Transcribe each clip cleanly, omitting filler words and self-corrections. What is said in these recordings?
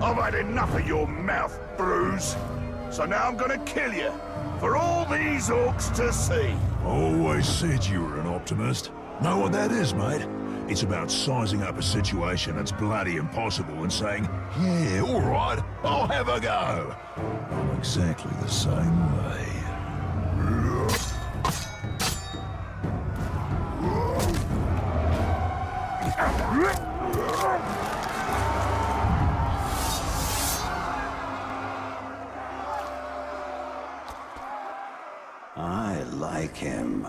I've had enough of your mouth, Bruz. So now I'm gonna kill you, for all these orcs to see. Always said you were an optimist. Know what that is, mate? It's about sizing up a situation that's bloody impossible and saying, yeah, all right, I'll have a go. I'm exactly the same way. I like him.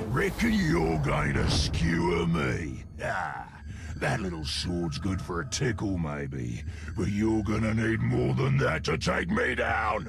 Reckon you're going to skewer me? Ah, that little sword's good for a tickle, maybe. But you're gonna need more than that to take me down!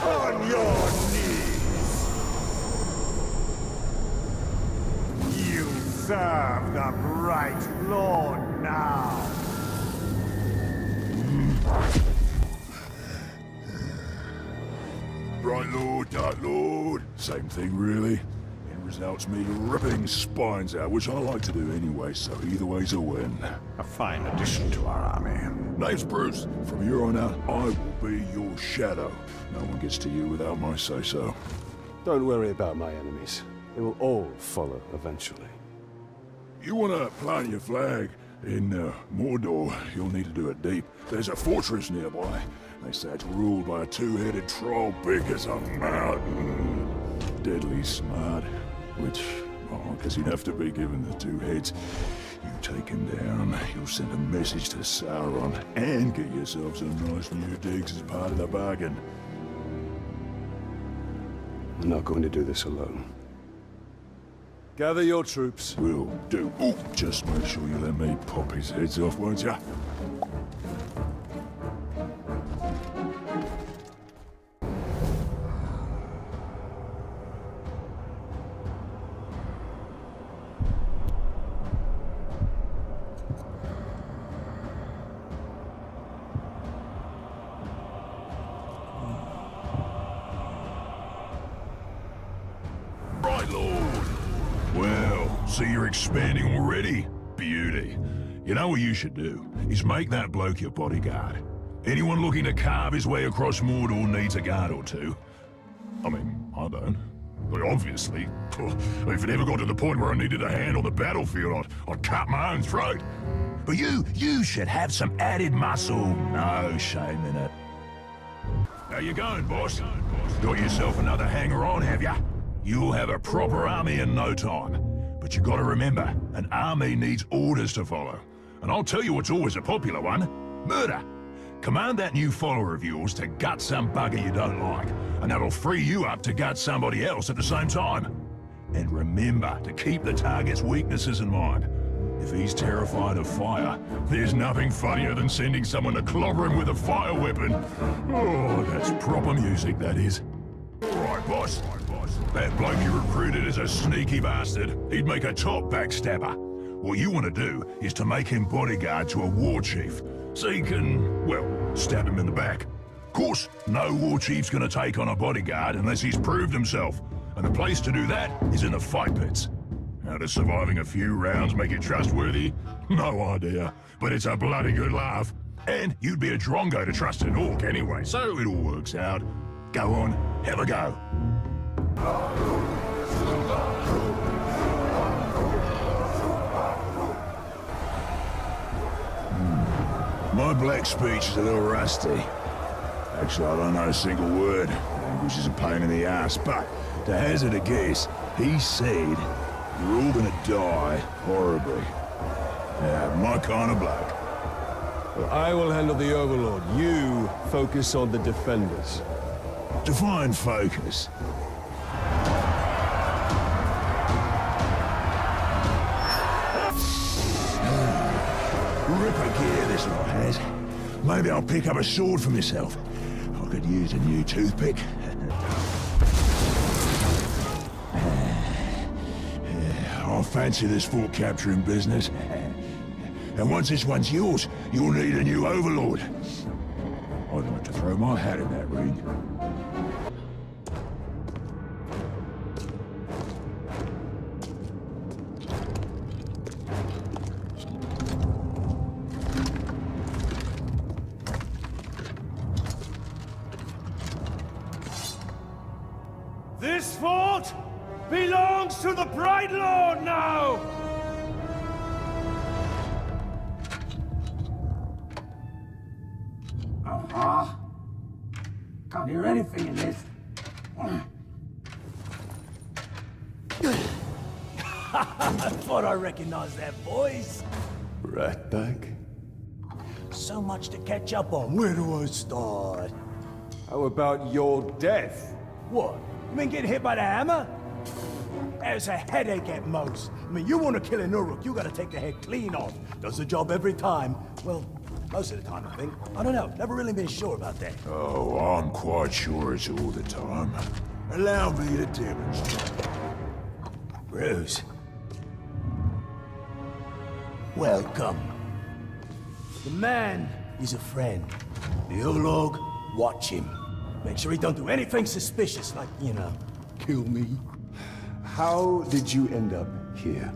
On your knees! You serve the bright Lord now! Right Lord, Dark Lord. Same thing, really. End result's me ripping spines out, which I like to do anyway, so either way's a win. A fine addition to our army. Name's Bruz. From here on out, I will be your shadow. No one gets to you without my say-so. Don't worry about my enemies. They will all follow eventually. You want to plant your flag in Mordor, you'll need to do it deep. There's a fortress nearby. They say it's ruled by a two-headed troll big as a mountain. Deadly smart. Which, oh, I guess he'd have to be given the two heads. You take him down, you'll send a message to Sauron, and get yourself some nice new digs as part of the bargain. I'm not going to do this alone. Gather your troops. Will do. Ooh, just make sure you let me pop his heads off, won't ya? So you're expanding already? Beauty. You know what you should do? Is make that bloke your bodyguard. Anyone looking to carve his way across Mordor needs a guard or two. I mean, I don't. But obviously, if it ever got to the point where I needed a hand on the battlefield, I'd cut my own throat. But you should have some added muscle. No shame in it. How you going, boss? Got yourself another hanger-on, have ya? You'll have a proper army in no time. But you gotta remember, an army needs orders to follow. And I'll tell you what's always a popular one. Murder. Command that new follower of yours to gut some bugger you don't like, and that'll free you up to gut somebody else at the same time. And remember to keep the target's weaknesses in mind. If he's terrified of fire, there's nothing funnier than sending someone to clobber him with a fire weapon. Oh, that's proper music, that is. All right, boss. That bloke you recruited is a sneaky bastard. He'd make a top backstabber. What you want to do is to make him bodyguard to a war chief, so you can, well, stab him in the back. Of course, no war chief's gonna take on a bodyguard unless he's proved himself, and the place to do that is in the fight pits. How does surviving a few rounds make it trustworthy? No idea, but it's a bloody good laugh. And you'd be a drongo to trust an orc anyway, so it all works out. Go on, have a go. My black speech is a little rusty. Actually, I don't know a single word, which is a pain in the ass, but to hazard a guess, he said, you're all gonna die horribly. Yeah, my kind of bloke. Well, I will handle the Overlord. You focus on the defenders. Define focus. Ripper gear this lot has. Maybe I'll pick up a sword for myself. I could use a new toothpick. I fancy this fort capturing business. And once this one's yours, you'll need a new overlord. I'd like to throw my hat in that ring. belongs to the Bright Lord now! Can't hear anything in this. I thought I recognized that voice. Ratbag? So much to catch up on. Where do I start? How about your death? What? You mean getting hit by the hammer? There's a headache at most. I mean, you want to kill an Uruk, you gotta take the head clean off. Does the job every time. Well, most of the time, I think. I don't know. Never really been sure about that. Oh, I'm quite sure it's all the time. Allow me to demonstrate. Bruz. Welcome. The man is a friend. The Olog, watch him. Make sure he don't do anything suspicious, like, you know, kill me. How did you end up here?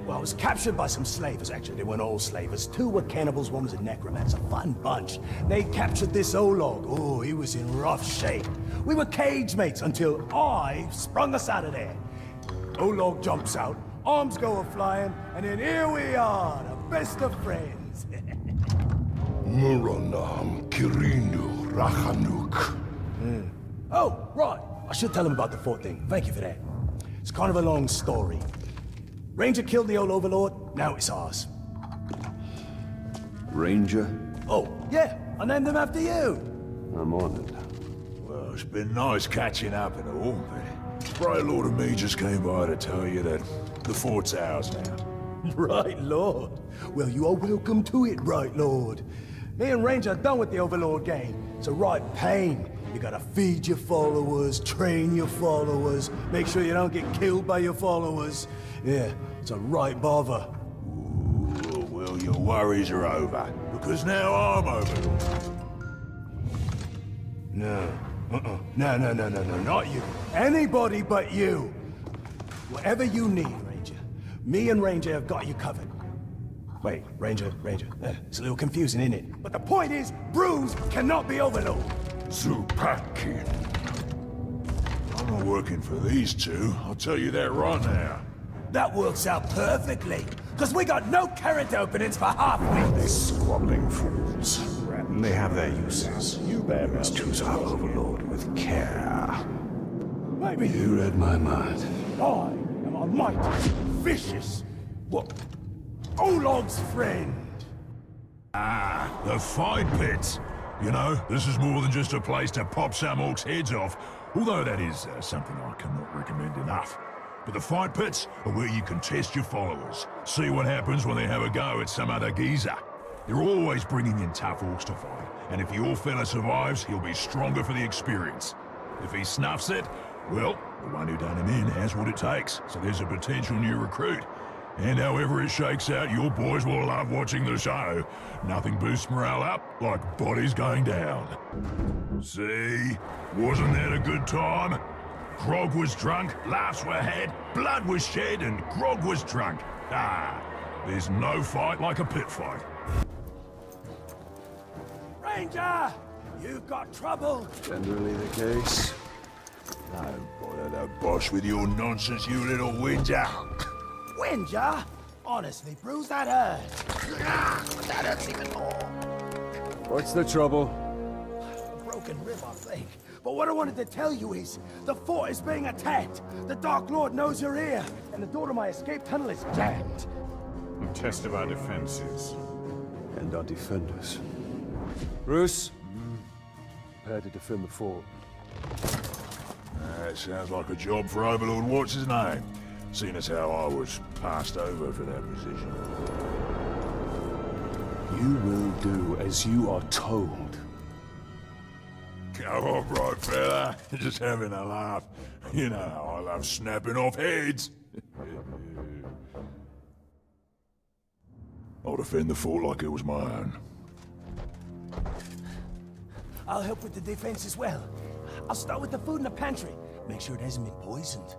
Well, I was captured by some slavers, actually. They weren't all slavers. 2 were cannibals, 1 was a necromancer. Fun bunch. They captured this Olog. Oh, he was in rough shape. We were cage mates until I sprung us out of there. Olog jumps out, arms go a-flying, and then here we are, the best of friends. Muranam Kirindu Rachanuk. Oh, right. I should tell him about the fort thing. Thank you for that. It's kind of a long story. Ranger killed the old overlord, now it's ours. Ranger? Oh, yeah, I named him after you. I'm honored. Well, it's been nice catching up and all, but Bright Lord and me just came by to tell you that the fort's ours now. Right, Lord. Well, you are welcome to it, Right, Lord. Me and Ranger are done with the Overlord game. It's a right pain. You gotta feed your followers, train your followers, make sure you don't get killed by your followers. Yeah, it's a right bother. Ooh, well, your worries are over, because now I'm Overlord. No. No, not you. Anybody but you. Whatever you need, Ranger. Me and Ranger have got you covered. Wait, Ranger. It's a little confusing, isn't it? But the point is, Bruz cannot be Overlord. Zupakin. I'm not working for these 2, I'll tell you that right now. That works out perfectly, because we got no current openings for half-wits. Squabbling fools. They have their uses. You Must choose our overlord with care. Maybe You read my mind. I am a mighty, vicious, what? Olog's friend. Ah, the fight pit. You know, this is more than just a place to pop some orcs' heads off, although that is something I cannot recommend enough. But the fight pits are where you can test your followers, see what happens when they have a go at some other geezer. They're always bringing in tough orcs to fight, and if your fella survives, he'll be stronger for the experience. If he snuffs it, well, the one who done him in has what it takes, so there's a potential new recruit. And however it shakes out, your boys will love watching the show. Nothing boosts morale up like bodies going down. See? Wasn't that a good time? Grog was drunk, laughs were had, blood was shed, and Grog was drunk. Ah, there's no fight like a pit fight. Ranger! You've got trouble! Generally the case. Don't bother the boss with your nonsense, you little whinger. Whinger? Honestly, Bruz, that hurt. That hurts even more. What's the trouble? A broken rib, I think. But what I wanted to tell you is, the fort is being attacked. The Dark Lord knows you're here, and the door to my escape tunnel is jammed. Test of our defenses. And our defenders. Bruce, prepare to defend the fort. That sounds like a job for Overlord what's his name, seeing as how I was passed over for that position. You will do as you are told. Come on, right fella. Just having a laugh. You know how I love snapping off heads. I'll defend the fort like it was my own. I'll help with the defense as well. I'll start with the food in the pantry. Make sure it hasn't been poisoned.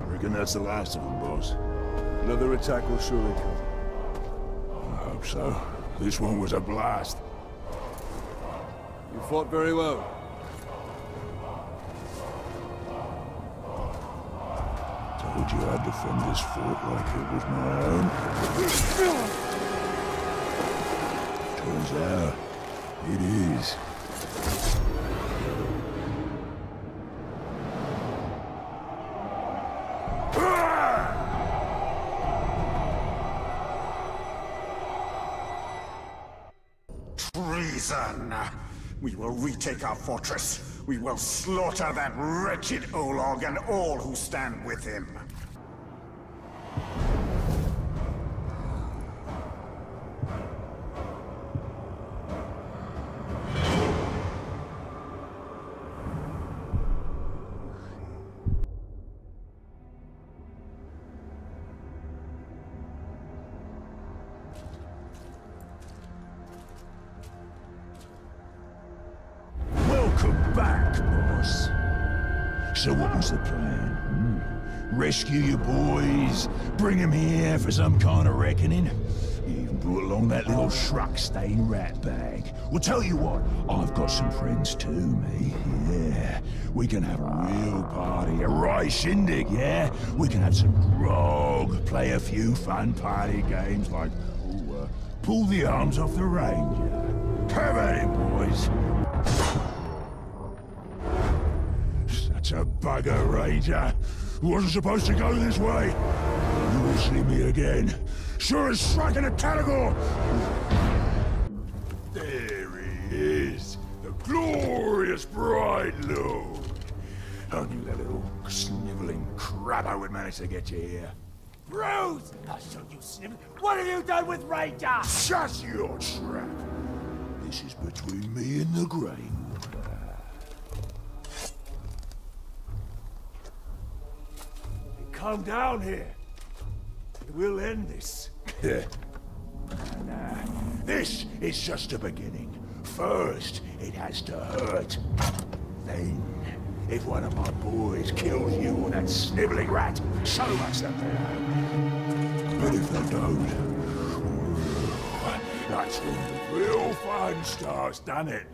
Reckon that's the last of them, boss. Another attack will surely come. So, this one was a blast. You fought very well. Told you I'd defend this fort like it was my own. Turns out, it is. Treason! We will retake our fortress. We will slaughter that wretched Olog and all who stand with him. Welcome back, boss. So what was the plan? Rescue your boys? Bring them here for some kind of reckoning? You even brought along that little shrug-stained Ratbag. Well, tell you what, I've got some friends too, me. Yeah, we can have a real party, a right shindig, yeah? We can have some grog, play a few fun party games like, pull the arms off the Ranger. Have at it, boys. Such a bugger, Ranger. Wasn't supposed to go this way. You will see me again. Sure as striking a category. There he is. The glorious bride lord. I knew that little sniveling crabber would manage to get you here. Bruz! I'll show you, snivel. What have you done with Ranger? Shut your trap. This is between me and the Grey Water. Come down here. We'll end this. Nah, this is just a beginning. First, it has to hurt. Then, if one of my boys kills you or that sniveling rat, so much that they know. But if they don't, that's when the real fun starts, doesn't it?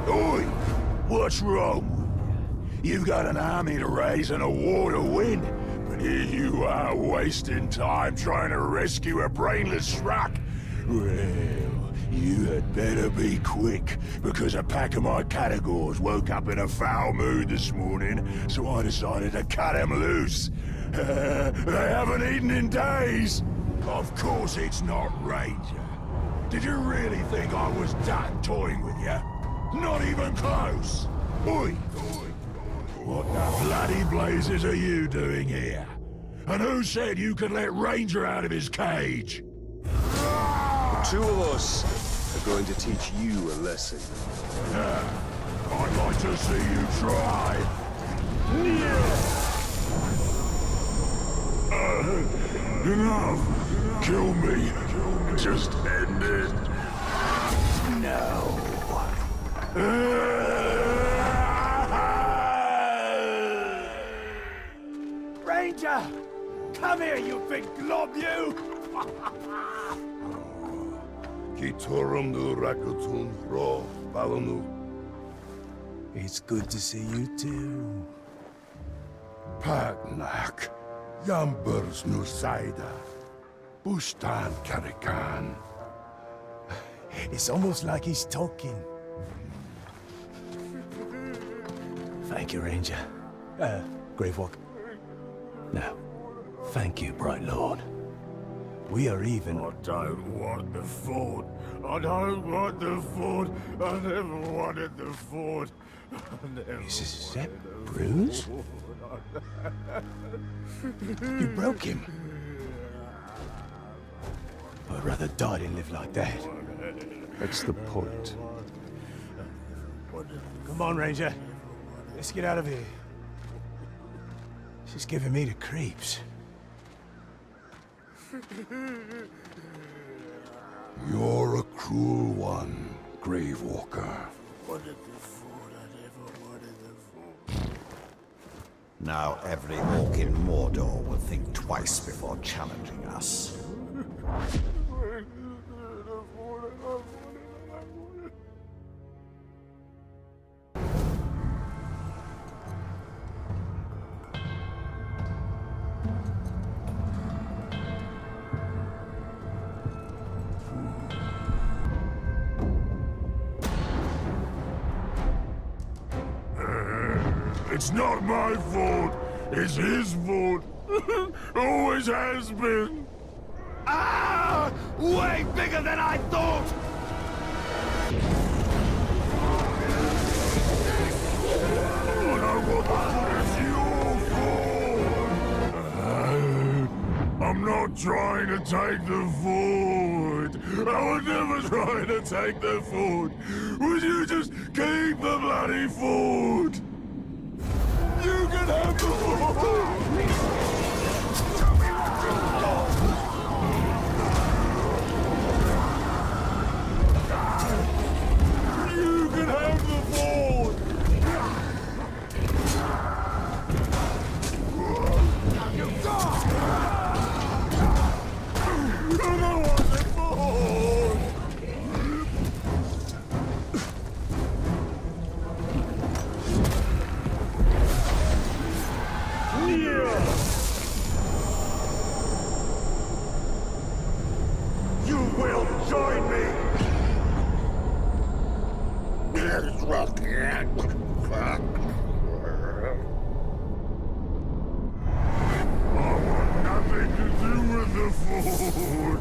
Oi! What's wrong? You've got an army to raise and a war to win, but here you are wasting time trying to rescue a brainless schmuck. Well, you had better be quick, because a pack of my categories woke up in a foul mood this morning, so I decided to cut them loose. They haven't eaten in days. Of course it's not Ranger. Did you really think I was done toying with you? Not even close. Oi! What the bloody blazes are you doing here? And who said you could let Ranger out of his cage? The two of us are going to teach you a lesson. I'd like to see you try. Enough. Kill me. Just end it. No. Ranger! Come here, you big glob, you! It's good to see you too. Pagnak, Yambers Nusaida, Bustan Karikan. It's almost like he's talking. Thank you, Ranger. Gravewalk. No. Thank you, Bright Lord. We are even. I don't want the fort. I don't want the fort. I never wanted the fort. Is that Bruz? You broke him. I'd rather die than live like that. That's the point. Come on, Ranger. Let's get out of here. She's giving me the creeps. You're a cruel one, Gravewalker. Now every orc in Mordor will think twice before challenging us. It's not my fault. It's his fault. Always has been. Ah! Way bigger than I thought! I'm not trying to take the fort. I would never try to take the fort. Would you just keep the bloody fort? You can have the fort! You can have the fort! You will join me! I want nothing to do with the fort.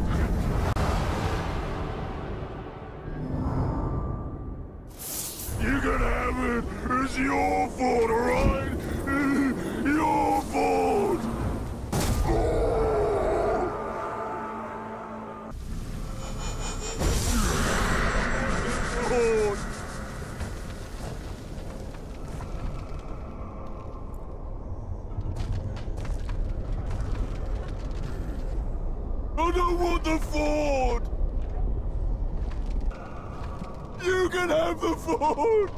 You can have it. It's your fort, alright? Your fort. I don't want the fort! You can have the fort!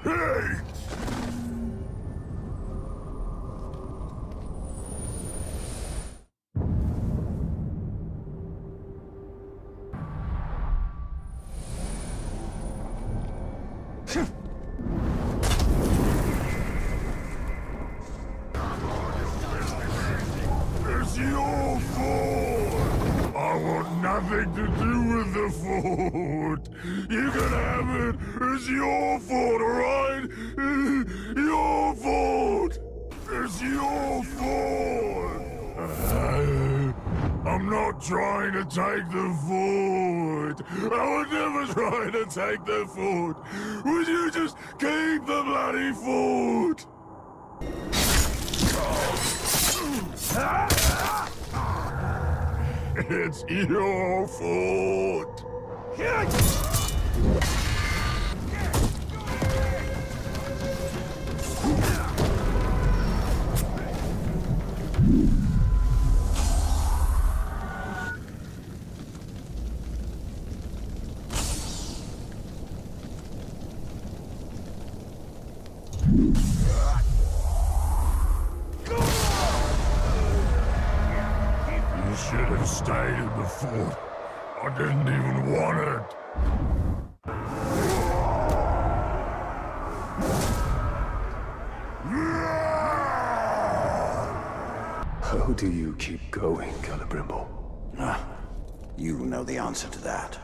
Hey! It's your fort! I want nothing to do with the fort! You can have it! It's your fort, alright? Your fort! It's your fort! I'm not trying to take the fort! I would never try to take the fort! Would you just keep the bloody fort? It's your fort! You should have stayed in the fort. I didn't even want it. How do you keep going, Calibrimble? You know the answer to that.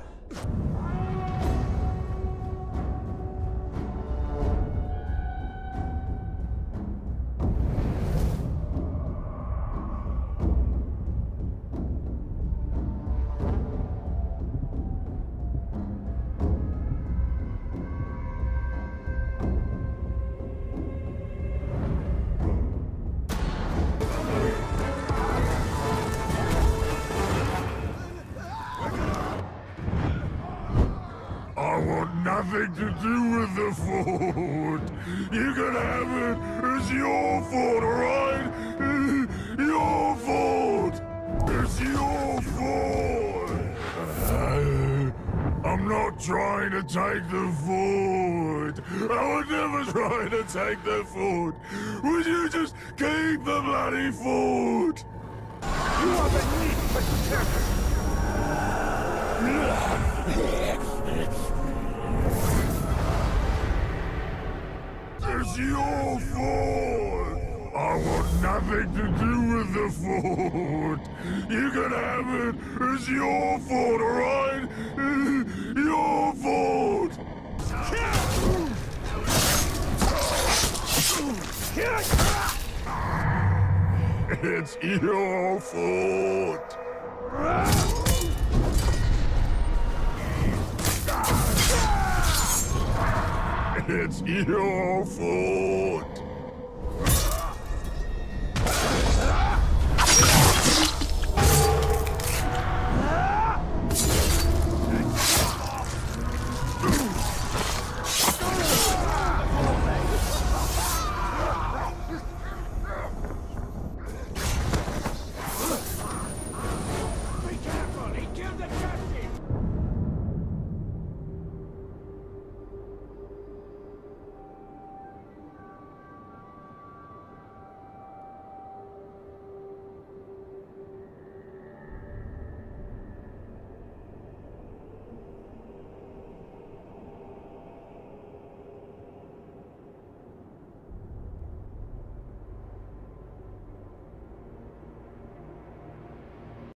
nothing to do with the fort. You can have it. It's your fort, alright? Your fort. It's your fort. I'm not trying to take the fort. I would never try to take the fort. Would you just keep the bloody fort? You are beneath the temple. It's your fort! I want nothing to do with the fort! You can have it! It's your fort, alright? Your fort! It's your fort! It's your fort!